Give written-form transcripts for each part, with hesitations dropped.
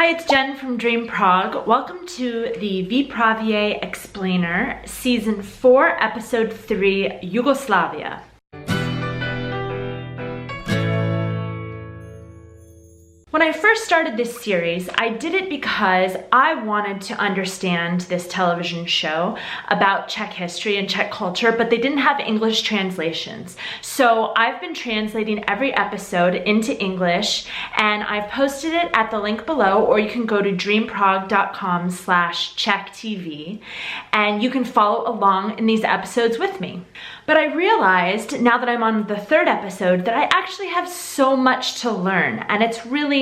Hi, it's Jen from Dream Prague. Welcome to the VYPRAVEJ Explainer, Season 4, Episode 3, Yugoslavia. When I first started this series, I did it because I wanted to understand this television show about Czech history and Czech culture, but they didn't have English translations. So I've been translating every episode into English, and I've posted it at the link below, or you can go to dreamprague.com/CzechTV, and you can follow along in these episodes with me. But I realized, now that I'm on the third episode, that I actually have so much to learn, and it's really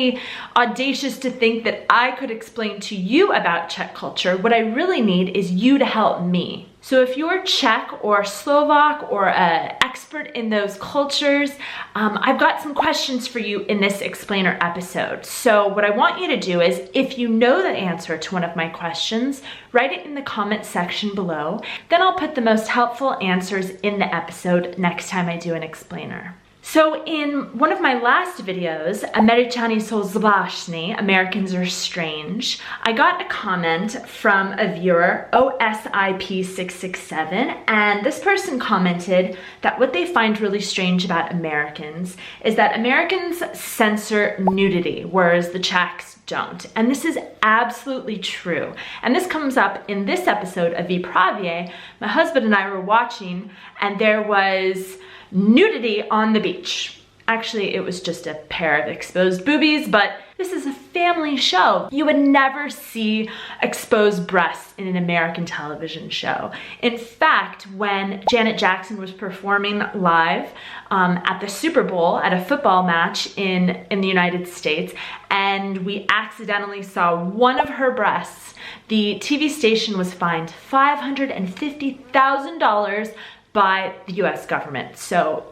audacious to think that I could explain to you about Czech culture. What I really need is you to help me. So if you're Czech or Slovak or an expert in those cultures, I've got some questions for you in this explainer episode. So what I want you to do is, if you know the answer to one of my questions, write it in the comment section below. Then I'll put the most helpful answers in the episode next time I do an explainer. So in one of my last videos, Američani jsou zvláštní, Americans are strange, I got a comment from a viewer, OSIP667, and this person commented that what they find really strange about Americans is that Americans censor nudity, whereas the Czechs don't. And this is absolutely true. And this comes up in this episode of VYPRAVEJ. My husband and I were watching, and there was nudity on the beach. Actually, it was just a pair of exposed boobies, but this is a family show. You would never see exposed breasts in an American television show. In fact, when Janet Jackson was performing live at the Super Bowl at a football match in the United States, and we accidentally saw one of her breasts, the TV station was fined $550,000 by the US government. So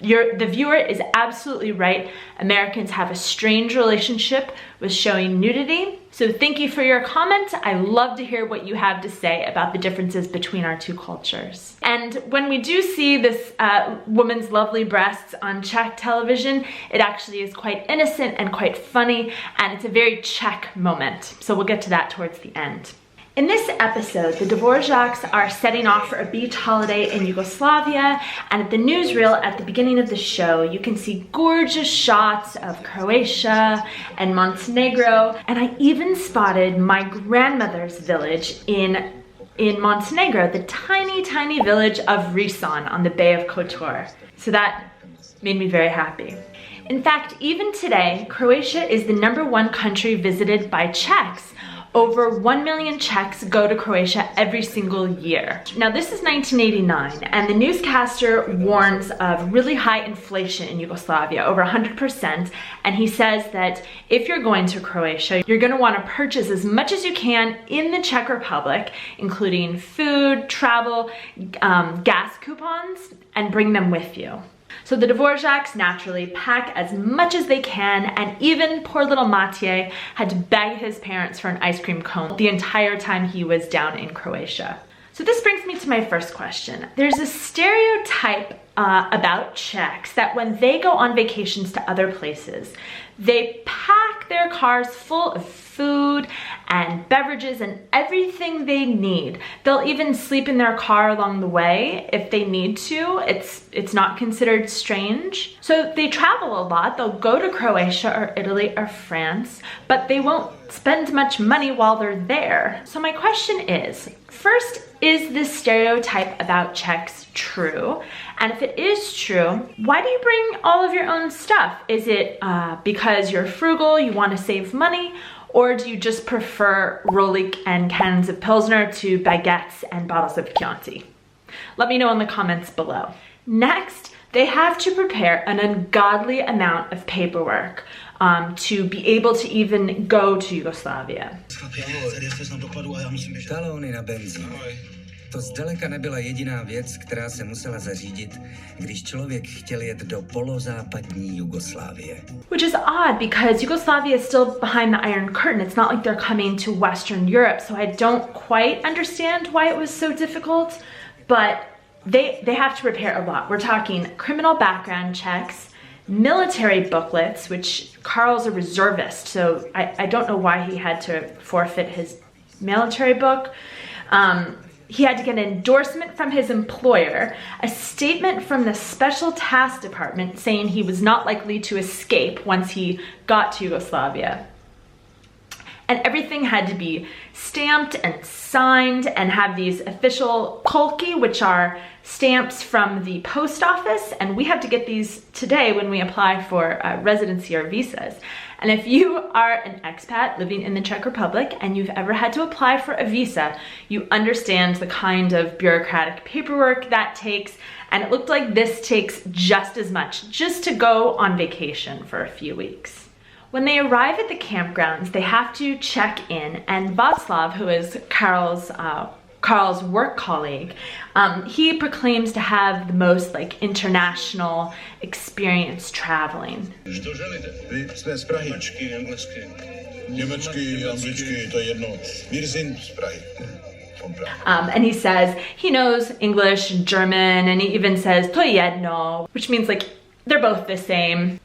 the viewer is absolutely right. Americans have a strange relationship with showing nudity. So thank you for your comment. I love to hear what you have to say about the differences between our two cultures. And when we do see this woman's lovely breasts on Czech television, it actually is quite innocent and quite funny, and it's a very Czech moment. So we'll get to that towards the end. In this episode, the Dvořaks are setting off for a beach holiday in Yugoslavia, and at the newsreel at the beginning of the show, you can see gorgeous shots of Croatia and Montenegro, and I even spotted my grandmother's village in Montenegro, the tiny, tiny village of Rison on the Bay of Kotor. So that made me very happy. In fact, even today, Croatia is the #1 country visited by Czechs. Over 1 million Czechs go to Croatia every single year. Now this is 1989, and the newscaster warns of really high inflation in Yugoslavia, over 100%, and he says that if you're going to Croatia, you're going to want to purchase as much as you can in the Czech Republic, including food, travel, gas coupons, and bring them with you. So the Dvořaks naturally pack as much as they can, and even poor little Matej had to beg his parents for an ice cream cone the entire time he was down in Croatia. So this brings me to my first question. There's a stereotype about Czechs that when they go on vacations to other places, they pack their cars full of food and beverages and everything they need. They'll even sleep in their car along the way if they need to. It's not considered strange. So they travel a lot. They'll go to Croatia or Italy or France, but they won't spend much money while they're there. So my question is, first, is this stereotype about Czechs true? And if it is true, why do you bring all of your own stuff? Is it because you're frugal, you want to save money, or do you just prefer rohliky and cans of Pilsner to baguettes and bottles of Chianti? Let me know in the comments below. Next, they have to prepare an ungodly amount of paperwork to be able to even go to Yugoslavia. To zdaleka nebyla jediná věc, která se musela zařídit, když člověk chtěl jet do polozápadní Jugoslávie. Which is odd because Yugoslavia is still behind the Iron Curtain. It's not like they're coming to Western Europe, so I don't quite understand why it was so difficult, but they have to prepare a lot. We're talking criminal background checks, military booklets, which Karl's a reservist, so I don't know why he had to forfeit his military book. He had to get an endorsement from his employer, a statement from the Special Task Department saying he was not likely to escape once he got to Yugoslavia. And everything had to be stamped and signed and have these official kolki, which are stamps from the post office. And we have to get these today when we apply for residency or visas. And if you are an expat living in the Czech Republic and you've ever had to apply for a visa, you understand the kind of bureaucratic paperwork that takes. And it looked like this takes just as much, just to go on vacation for a few weeks. When they arrive at the campgrounds, they have to check in, and Václav, who is Karl's work colleague, he proclaims to have the most like international experience traveling. And he says he knows English and German, and he even says to jedno, which means like they're both the same.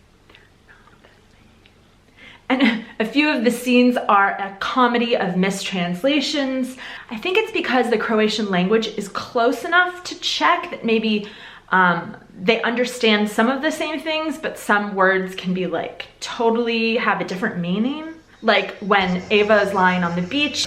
And a few of the scenes are a comedy of mistranslations. I think it's because the Croatian language is close enough to Czech that maybe they understand some of the same things, but some words can be like totally have a different meaning. Like when Eva is lying on the beach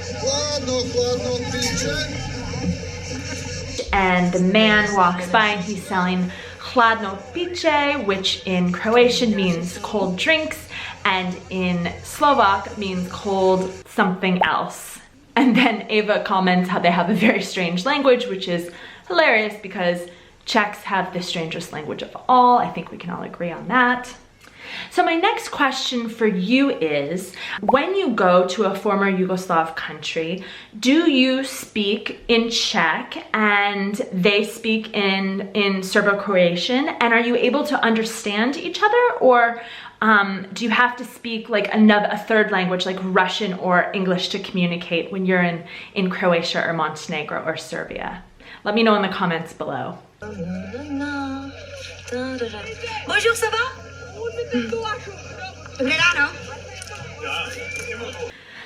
and the man walks by and he's selling hladno piće, which in Croatian means cold drinks, and in Slovak means cold something else. And then Eva comments how they have a very strange language, which is hilarious because Czechs have the strangest language of all. I think we can all agree on that. So my next question for you is, when you go to a former Yugoslav country, do you speak in Czech and they speak in Serbo-Croatian, and are you able to understand each other, or do you have to speak like a third language like Russian or English to communicate when you're in Croatia or Montenegro or Serbia? Let me know in the comments below. Bonjour, ça va? Dobré ráno.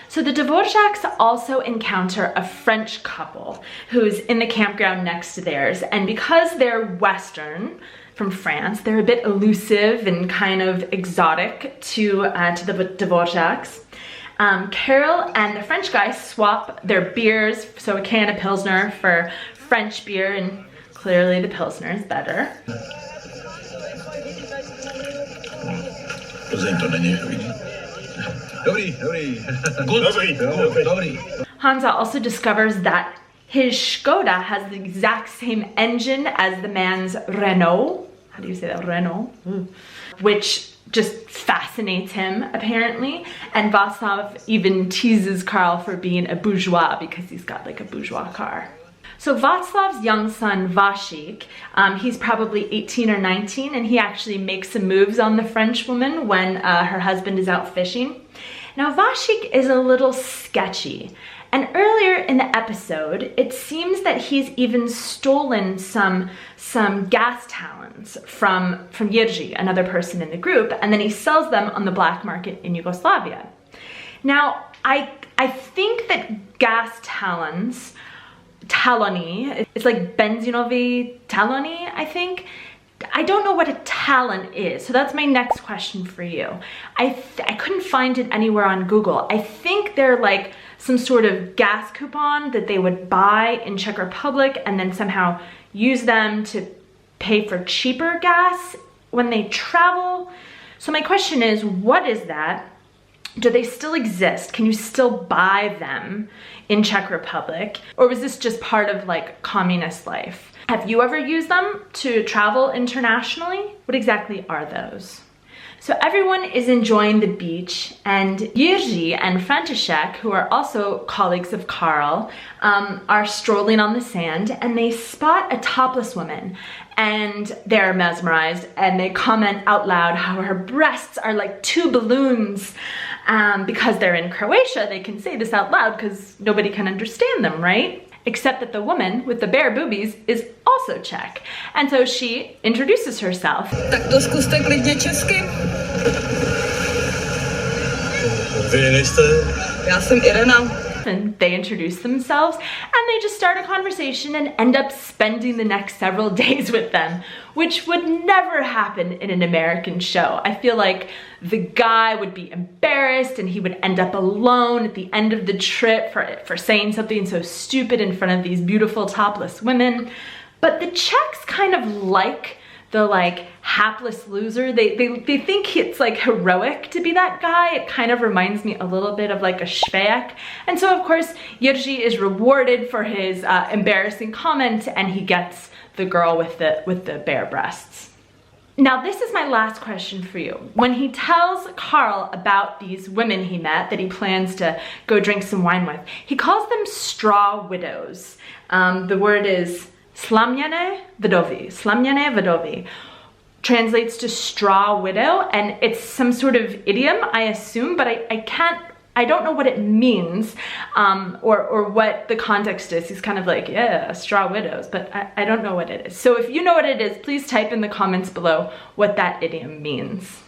So the Dvořaks also encounter a French couple who's in the campground next to theirs, and because they're Western from France, they're a bit elusive and kind of exotic to the Dvořaks. Carol and the French guy swap their beers, so a can of Pilsner for French beer, and clearly the Pilsner is better. Hansa also discovers that his Škoda has the exact same engine as the man's Renault. How do you say that? Renault? Which just fascinates him, apparently. And Václav even teases Karl for being a bourgeois because he's got like a bourgeois car. So Václav's young son, Vašík, he's probably 18 or 19, and he actually makes some moves on the French woman when her husband is out fishing. Now Vašík is a little sketchy, and earlier in the episode, it seems that he's even stolen some gas talons from Jiří, another person in the group, and then he sells them on the black market in Yugoslavia. Now, I think that gas talons, talony, it's like benzinovi talony, I think. I don't know what a talon is, so that's my next question for you. I couldn't find it anywhere on Google. I think they're like some sort of gas coupon that they would buy in Czech Republic and then somehow use them to pay for cheaper gas when they travel. So my question is, what is that? Do they still exist? Can you still buy them in Czech Republic? Or was this just part of like communist life? Have you ever used them to travel internationally? What exactly are those? So everyone is enjoying the beach, and Jiří and František, who are also colleagues of Karl, are strolling on the sand, and they spot a topless woman, and they're mesmerized, and they comment out loud how her breasts are like two balloons. Because they're in Croatia, they can say this out loud because nobody can understand them, right? except that the woman with the bare boobies is also Czech. And so she introduces herself. Tak to zkuste klidně česky. Vy nejste? Já jsem Irena. And they introduce themselves and they just start a conversation and end up spending the next several days with them, which would never happen in an American show. I feel like the guy would be embarrassed and he would end up alone at the end of the trip for saying something so stupid in front of these beautiful topless women. But the Czechs kind of like the hapless loser. They think it's like heroic to be that guy. It kind of reminds me a little bit of like a švejek. And so of course Jiří is rewarded for his embarrassing comment and he gets the girl with the bare breasts. Now this is my last question for you. When he tells Karl about these women he met that he plans to go drink some wine with, he calls them straw widows. The word is slamněné vdovy, translates to straw widow, and it's some sort of idiom, I assume, but I don't know what it means, or what the context is. He's kind of like, yeah, straw widows, but I don't know what it is. So if you know what it is, please type in the comments below what that idiom means.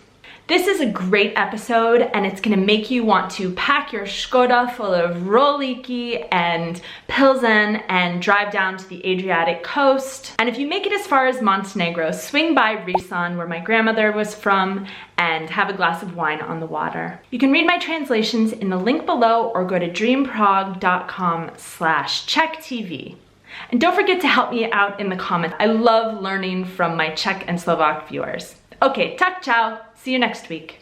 This is a great episode and it's gonna make you want to pack your Škoda full of rohliky and Pilsner and drive down to the Adriatic coast. And if you make it as far as Montenegro, swing by Risan, where my grandmother was from, and have a glass of wine on the water. You can read my translations in the link below or go to dreamprague.com/CzechTV. And don't forget to help me out in the comments. I love learning from my Czech and Slovak viewers. Okay, tak čau. See you next week.